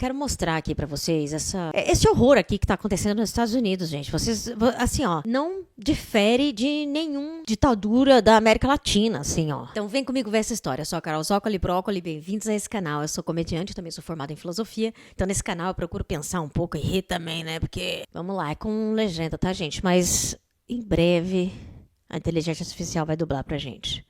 quero mostrar aqui pra vocês esse horror aqui que tá acontecendo nos Estados Unidos, gente. Vocês, assim, ó, não difere de nenhum ditadura da América Latina, assim, ó. Então vem comigo ver essa história. Eu sou a Carol Zoccoli, brócoli, bem-vindos a esse canal. Eu sou comediante, também sou formada em filosofia. Então nesse canal eu procuro pensar um pouco e rir também, né? Porque, vamos lá, é com legenda, tá, gente? Mas em breve a inteligência artificial vai dublar pra gente.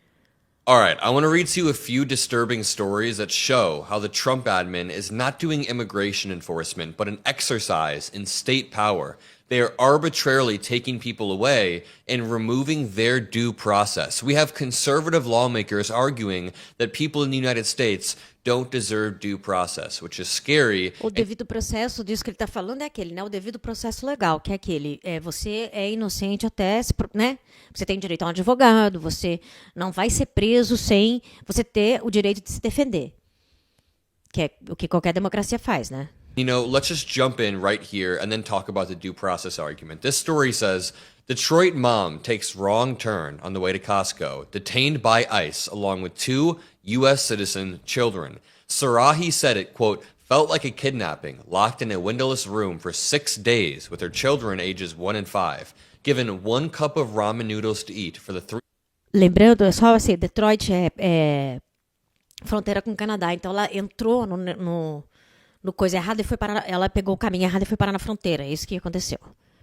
Alright, I want to read to you a few disturbing stories that show how the Trump admin is not doing immigration enforcement, but an exercise in state power. They are arbitrarily taking people away and removing their due process. We have conservative lawmakers arguing that people in the United States don't deserve due process, which is scary. O devido processo, disso que ele está falando é aquele, né? O devido processo legal, que é aquele, você é inocente até, né? Você tem direito a um advogado, você não vai ser preso sem você ter o direito de se defender. Que é o que qualquer democracia faz, né? You know, let's just jump in right here and then talk about the due process argument. This story says, Detroit mom takes wrong turn on the way to Costco, detained by ICE along with 2 U.S. citizen children. Sarahi said it, quote, felt like a kidnapping, locked in a windowless room for 6 days with her children ages 1 and 5, given 1 cup of ramen noodles to eat for the 3... Lembrando, é só assim, Detroit é fronteira com o Canadá, então ela entrou no coisa errada e foi parar, ela pegou o caminho errado e foi parar na fronteira, é isso que aconteceu.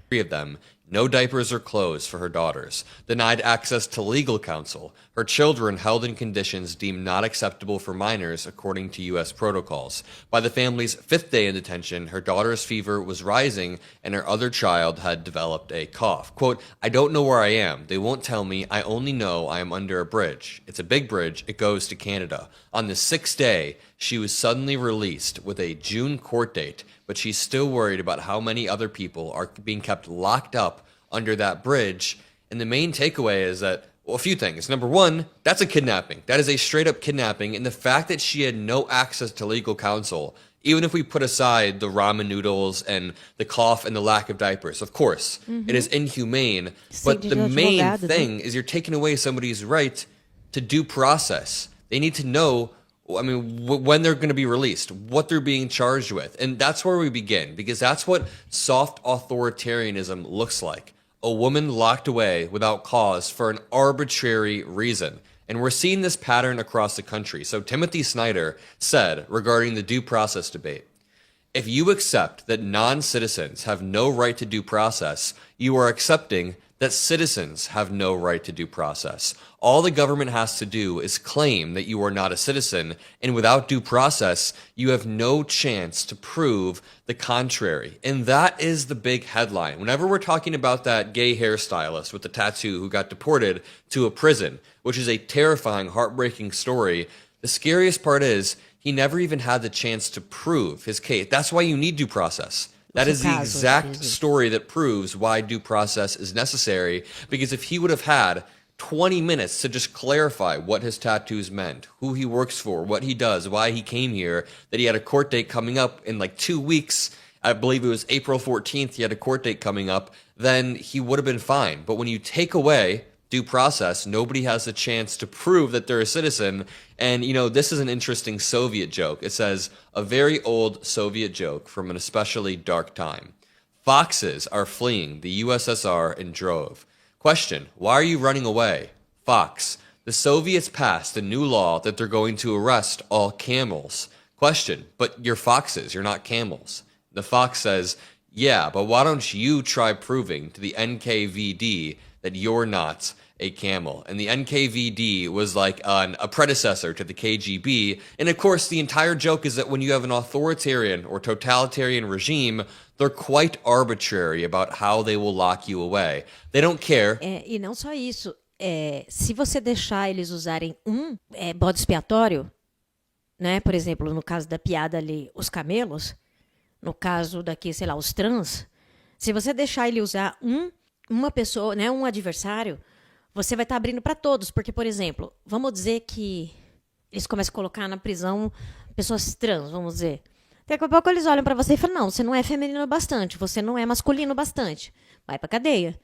3 of them, no diapers or clothes for her daughters, denied access to legal counsel, her children held in conditions deemed not acceptable for minors according to U.S. protocols. By the family's 5th day in detention, her daughter's fever was rising and her other child had developed a cough. Quote, I don't know where I am. They won't tell me. I only know I am under a bridge. It's a big bridge. It goes to Canada. On the 6th day, she was suddenly released with a June court date, but she's still worried about how many other people are being kept locked up under that bridge. And the main takeaway is that, well, a few things. Number one, that's a kidnapping. That is a straight up kidnapping. And the fact that she had no access to legal counsel, even if we put aside the ramen noodles and the cough and the lack of diapers, of course, it is inhumane. But the main thing is you're taking away somebody's right to due process. They need to know, I mean, when they're going to be released, what they're being charged with. And that's where we begin, because that's what soft authoritarianism looks like. A woman locked away without cause for an arbitrary reason. And we're seeing this pattern across the country. So Timothy Snyder said regarding the due process debate, if you accept that non-citizens have no right to due process, you are accepting that citizens have no right to due process. All the government has to do is claim that you are not a citizen, and without due process, you have no chance to prove the contrary. And that is the big headline. Whenever we're talking about that gay hairstylist with the tattoo who got deported to a prison, which is a terrifying, heartbreaking story, the scariest part is he never even had the chance to prove his case. That's why you need due process. That is the exact story that proves why due process is necessary, because if he would have had 20 minutes to just clarify what his tattoos meant, who he works for, what he does, why he came here, that he had a court date coming up in like 2 weeks, I believe it was April 14th, he had a court date coming up, then he would have been fine. But when you take away due process, nobody has a chance to prove that they're a citizen. And, you know, this is an interesting Soviet joke. It says, a very old Soviet joke from an especially dark time. Foxes are fleeing the USSR in drove. Question, why are you running away? Fox, the Soviets passed a new law that they're going to arrest all camels. Question, but you're foxes, you're not camels. The fox says, yeah, but why don't you try proving to the NKVD that you're not a camel? And the NKVD was like a predecessor to the KGB. And of course, the entire joke is that when you have an authoritarian or totalitarian regime, they're quite arbitrary about how they will lock you away. They don't care. E não só isso. Se você deixar eles usarem bode expiatório, né? Por exemplo, no caso da piada ali, os camelos, no caso daqui, sei lá, os trans, se você deixar ele usar uma pessoa, né, um adversário, você vai estar abrindo para todos. Porque, por exemplo, vamos dizer que eles começam a colocar na prisão pessoas trans, vamos dizer. Daqui a pouco eles olham para você e falam, não, você não é feminino bastante, você não é masculino bastante. Vai pra cadeia.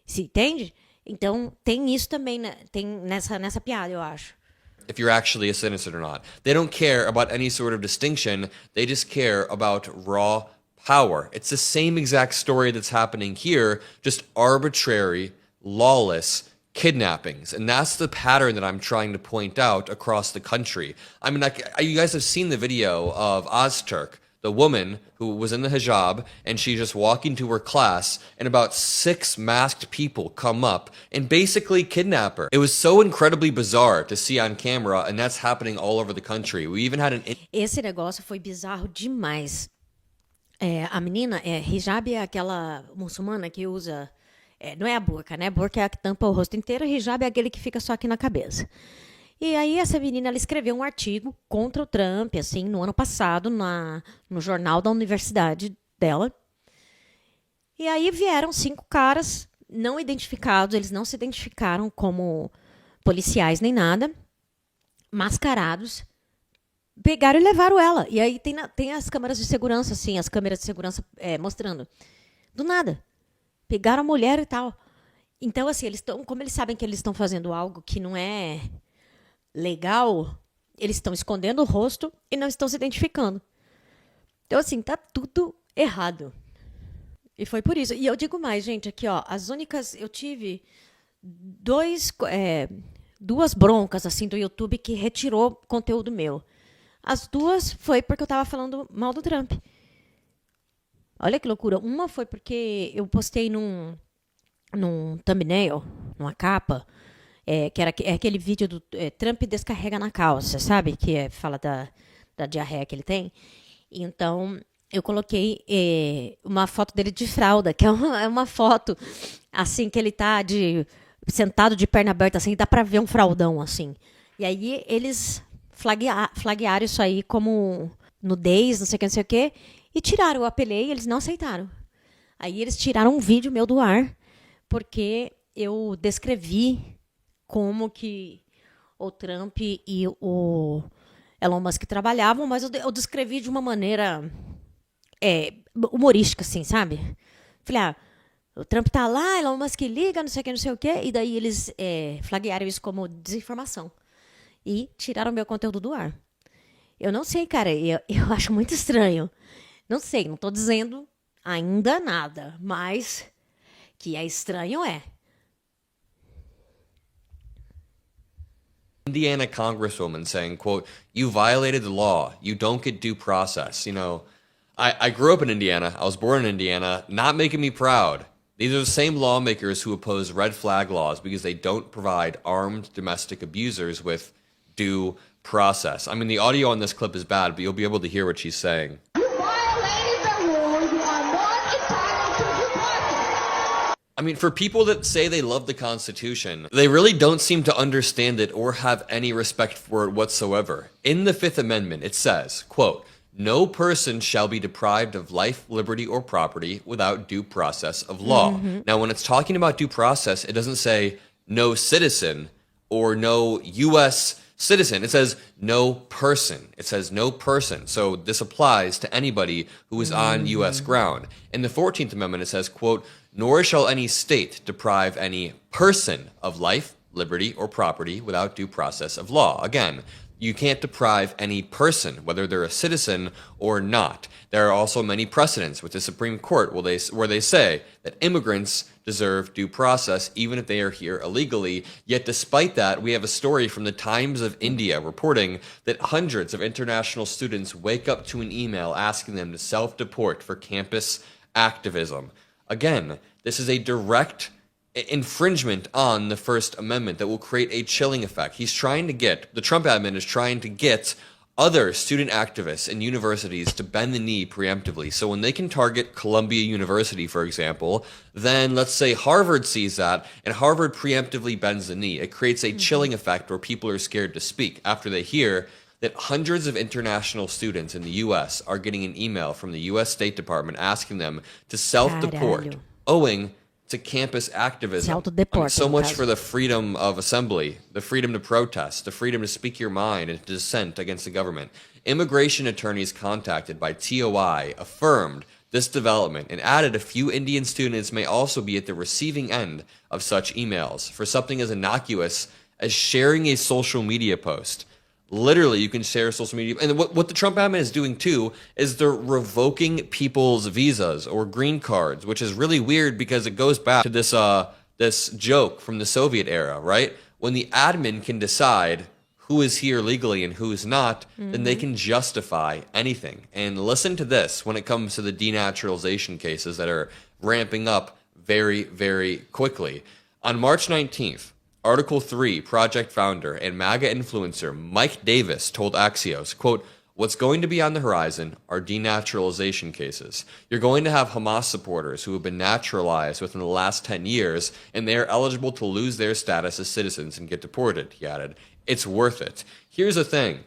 Se entende? Então, tem isso também, né? Tem nessa piada, eu acho. if you're actually a citizen or not. They don't care about any sort of distinction. They just care about raw power. It's the same exact story that's happening here, just arbitrary, lawless kidnappings. And that's the pattern that I'm trying to point out across the country. I mean, you guys have seen the video of Ozturk, the woman who was in the hijab, and she's just walking to her class, and about 6 masked people come up and basically kidnap her. It was so incredibly bizarre to see on camera, and that's happening all over the country. We even had an... Esse negócio foi bizarro demais. A menina, hijab é aquela muçulmana que usa... não é a burca, né? Burca é a que tampa o rosto inteiro, hijab é aquele que fica só aqui na cabeça. E aí essa menina, ela escreveu um artigo contra o Trump, assim, no ano passado, no jornal da universidade dela. E aí vieram 5 caras não identificados, eles não se identificaram como policiais nem nada, mascarados, pegaram e levaram ela. E aí tem as câmeras de segurança, assim, as câmeras de segurança mostrando. Do nada. Pegaram a mulher e tal. Então, assim, como eles sabem que eles estão fazendo algo que não é legal, eles estão escondendo o rosto e não estão se identificando. Então, assim, tá tudo errado. E foi por isso. E eu digo mais, gente, aqui, ó, eu tive 2 broncas, assim, do YouTube que retirou conteúdo meu. As 2 foi porque eu tava falando mal do Trump. Olha que loucura. Uma foi porque eu postei num thumbnail, numa capa, que era aquele vídeo do Trump descarrega na calça, sabe? Que fala da diarreia que ele tem. Então, eu coloquei uma foto dele de fralda, que é uma foto, assim, que ele tá sentado de perna aberta, assim, dá pra ver um fraldão, assim. E aí, eles flaguearam isso aí como nudez, não sei o que, e tiraram. Eu apelei, eles não aceitaram. Aí, eles tiraram um vídeo meu do ar, porque eu descrevi como que o Trump e o Elon Musk trabalhavam, mas eu descrevi de uma maneira humorística, assim, sabe? Falei, o Trump tá lá, Elon Musk liga, não sei o quê, e daí eles flaguearam isso como desinformação. E tiraram meu conteúdo do ar. Eu não sei, cara, eu acho muito estranho. Não sei, não tô dizendo ainda nada, mas que é estranho Indiana congresswoman saying, quote, "You violated the law. You don't get due process." You know, I grew up in Indiana. I was born in Indiana. Not making me proud. These are the same lawmakers who oppose red flag laws because they don't provide armed domestic abusers with due process. I mean, the audio on this clip is bad, but you'll be able to hear what she's saying. I mean, for people that say they love the Constitution, they really don't seem to understand it or have any respect for it whatsoever. In the Fifth Amendment, it says, quote, "No person shall be deprived of life, liberty, or property without due process of law." Now, when it's talking about due process, it doesn't say no citizen or no U.S. citizen. It says no person. It says no person. So this applies to anybody who is on U.S. ground. In the 14th Amendment, it says, quote, "Nor shall any state deprive any person of life, liberty, or property without due process of law." Again, you can't deprive any person, whether they're a citizen or not. There are also many precedents with the Supreme Court where they say that immigrants deserve due process even if they are here illegally. Yet despite that, we have a story from the Times of India reporting that hundreds of international students wake up to an email asking them to self-deport for campus activism. Again, this is a direct infringement on the First Amendment that will create a chilling effect. The Trump admin is trying to get other student activists and universities to bend the knee preemptively. So when they can target Columbia University, for example, then let's say Harvard sees that and Harvard preemptively bends the knee. It creates a chilling effect where people are scared to speak after they hear that hundreds of international students in the U.S. are getting an email from the U.S. State Department asking them to self-deport, owing to campus activism. So much for the freedom of assembly, the freedom to protest, the freedom to speak your mind and to dissent against the government. Immigration attorneys contacted by TOI affirmed this development and added a few Indian students may also be at the receiving end of such emails for something as innocuous as sharing a social media post. Literally, you can share social media. And what the Trump admin is doing, too, is they're revoking people's visas or green cards, which is really weird because it goes back to this joke from the Soviet era, right? When the admin can decide who is here legally and who is not, then they can justify anything. And listen to this when it comes to the denaturalization cases that are ramping up very, very quickly. On March 19th, Article 3 project founder and MAGA influencer Mike Davis told Axios, quote, "What's going to be on the horizon are denaturalization cases. You're going to have Hamas supporters who have been naturalized within the last 10 years, and they are eligible to lose their status as citizens and get deported," he added. "It's worth it." Here's the thing.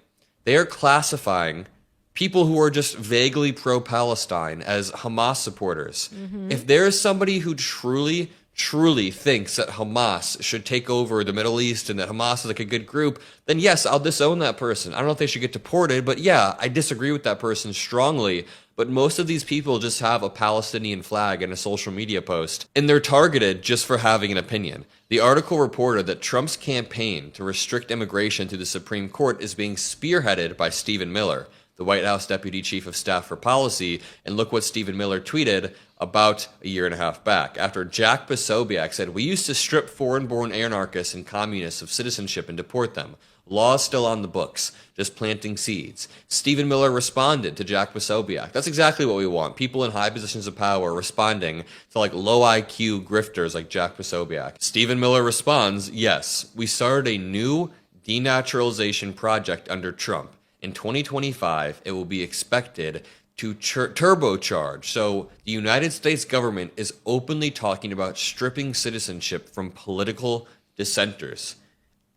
They are classifying people who are just vaguely pro-Palestine as Hamas supporters. If there is somebody who truly thinks that Hamas should take over the Middle East and that Hamas is like a good group, then yes, I'll disown that person. I don't know if they should get deported, but yeah, I disagree with that person strongly. But most of these people just have a Palestinian flag in a social media post, and they're targeted just for having an opinion. The article reported that Trump's campaign to restrict immigration through the Supreme Court is being spearheaded by Stephen Miller, the White House Deputy Chief of Staff for Policy, and look what Stephen Miller tweeted about a year and a half back, after Jack Posobiec said, "We used to strip foreign-born anarchists and communists of citizenship and deport them. Law still on the books, just planting seeds." Stephen Miller responded to Jack Posobiec. That's exactly what we want. People in high positions of power responding to like low IQ grifters like Jack Posobiec. Stephen Miller responds, "Yes, we started a new denaturalization project under Trump. In 2025, it will be expected to turbocharge." So the United States government is openly talking about stripping citizenship from political dissenters.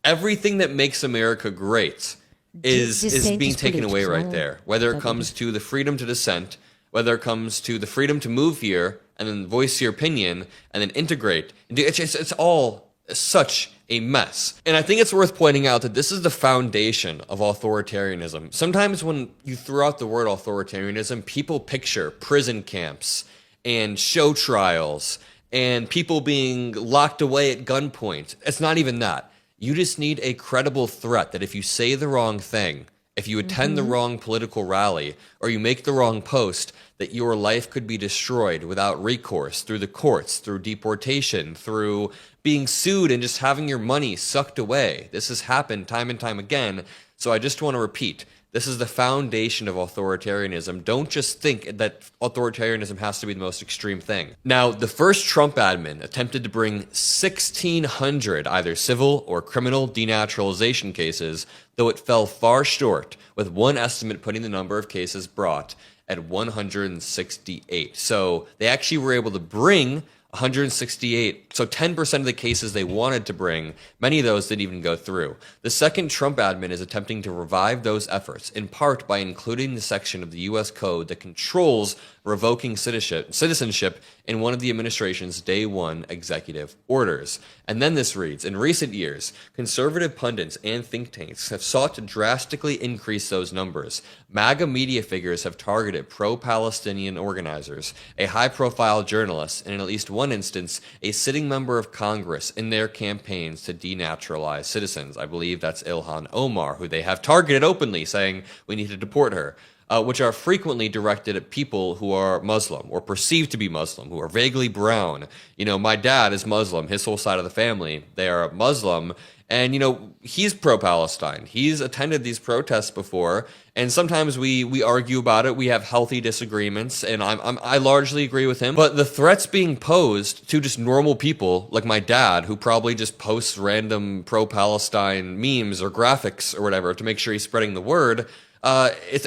Everything that makes America great is being taken away right there. Whether it comes to the freedom to dissent, whether it comes to the freedom to move here and then voice your opinion and then integrate. It's all such a mess. And I think it's worth pointing out that this is the foundation of authoritarianism. Sometimes when you throw out the word authoritarianism, people picture prison camps and show trials and people being locked away at gunpoint. It's not even that. You just need a credible threat that if you say the wrong thing, if you attend the wrong political rally, or you make the wrong post, that your life could be destroyed without recourse through the courts, through deportation, through being sued and just having your money sucked away. This has happened time and time again. So I just want to repeat, this is the foundation of authoritarianism. Don't just think that authoritarianism has to be the most extreme thing. Now, the first Trump admin attempted to bring 1,600 either civil or criminal denaturalization cases, though it fell far short, with one estimate putting the number of cases brought at 168. So they actually were able to bring 168. So 10% of the cases they wanted to bring, many of those didn't even go through. The second Trump admin is attempting to revive those efforts, in part by including the section of the U.S. Code that controls revoking citizenship in one of the administration's day one executive orders. And then this reads, "In recent years, conservative pundits and think tanks have sought to drastically increase those numbers. MAGA media figures have targeted pro-Palestinian organizers, a high-profile journalist, and in at least one instance, a sitting member of Congress in their campaigns to denaturalize citizens." I believe that's Ilhan Omar, who they have targeted openly, saying we need to deport her. Which are frequently directed at people who are Muslim or perceived to be Muslim, who are vaguely brown. You know, my dad is Muslim. His whole side of the family, they are Muslim. And, you know, he's pro-Palestine. He's attended these protests before. And sometimes we argue about it. We have healthy disagreements. And I largely agree with him. But the threats being posed to just normal people like my dad, who probably just posts random pro-Palestine memes or graphics or whatever to make sure he's spreading the word,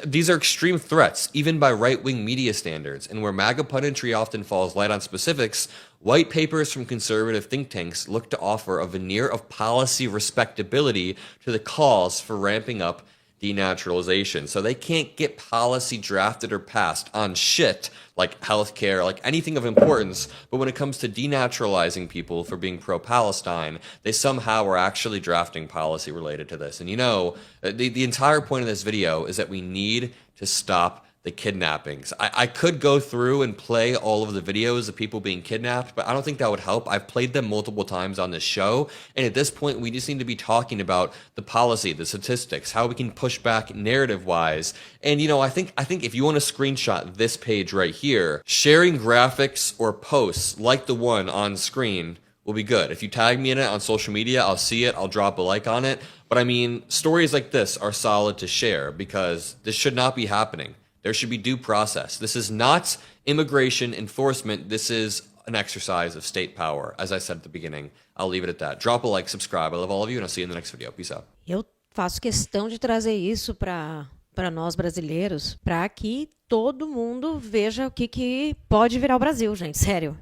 these are extreme threats, even by right-wing media standards. And where MAGA punditry often falls light on specifics, white papers from conservative think tanks look to offer a veneer of policy respectability to the cause for ramping up denaturalization. So they can't get policy drafted or passed on shit like healthcare, like anything of importance. But when it comes to denaturalizing people for being pro-Palestine, they somehow are actually drafting policy related to this. And you know, the entire point of this video is that we need to stop the kidnappings. I could go through and play all of the videos of people being kidnapped, but I don't think that would help. I've played them multiple times on this show, and at this point, we just need to be talking about the policy, the statistics, how we can push back narrative-wise. And, I think if you want to screenshot this page right here, sharing graphics or posts like the one on screen will be good. If you tag me in it on social media, I'll see it, I'll drop a like on it. But I mean, stories like this are solid to share because this should not be happening. There should be due process. This is not immigration enforcement. This is an exercise of state power. As I said at the beginning, I'll leave it at that. Drop a like, subscribe. I love all of you, and I'll see you in the next video. Peace out. Eu faço questão de trazer isso para nós brasileiros, para que todo mundo veja o que pode virar o Brasil, gente. Sério.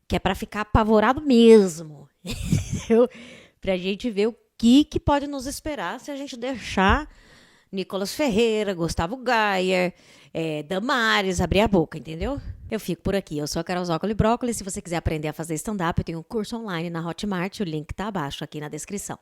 Que é para ficar apavorado mesmo. Para a gente ver o que pode nos esperar se a gente deixar Nicolas Ferreira, Gustavo Gayer, Damares abrir a boca, entendeu? Eu fico por aqui. Eu sou a Carol Zoccoli Brócoli. Se você quiser aprender a fazer stand-up, eu tenho um curso online na Hotmart. O link tá abaixo aqui na descrição.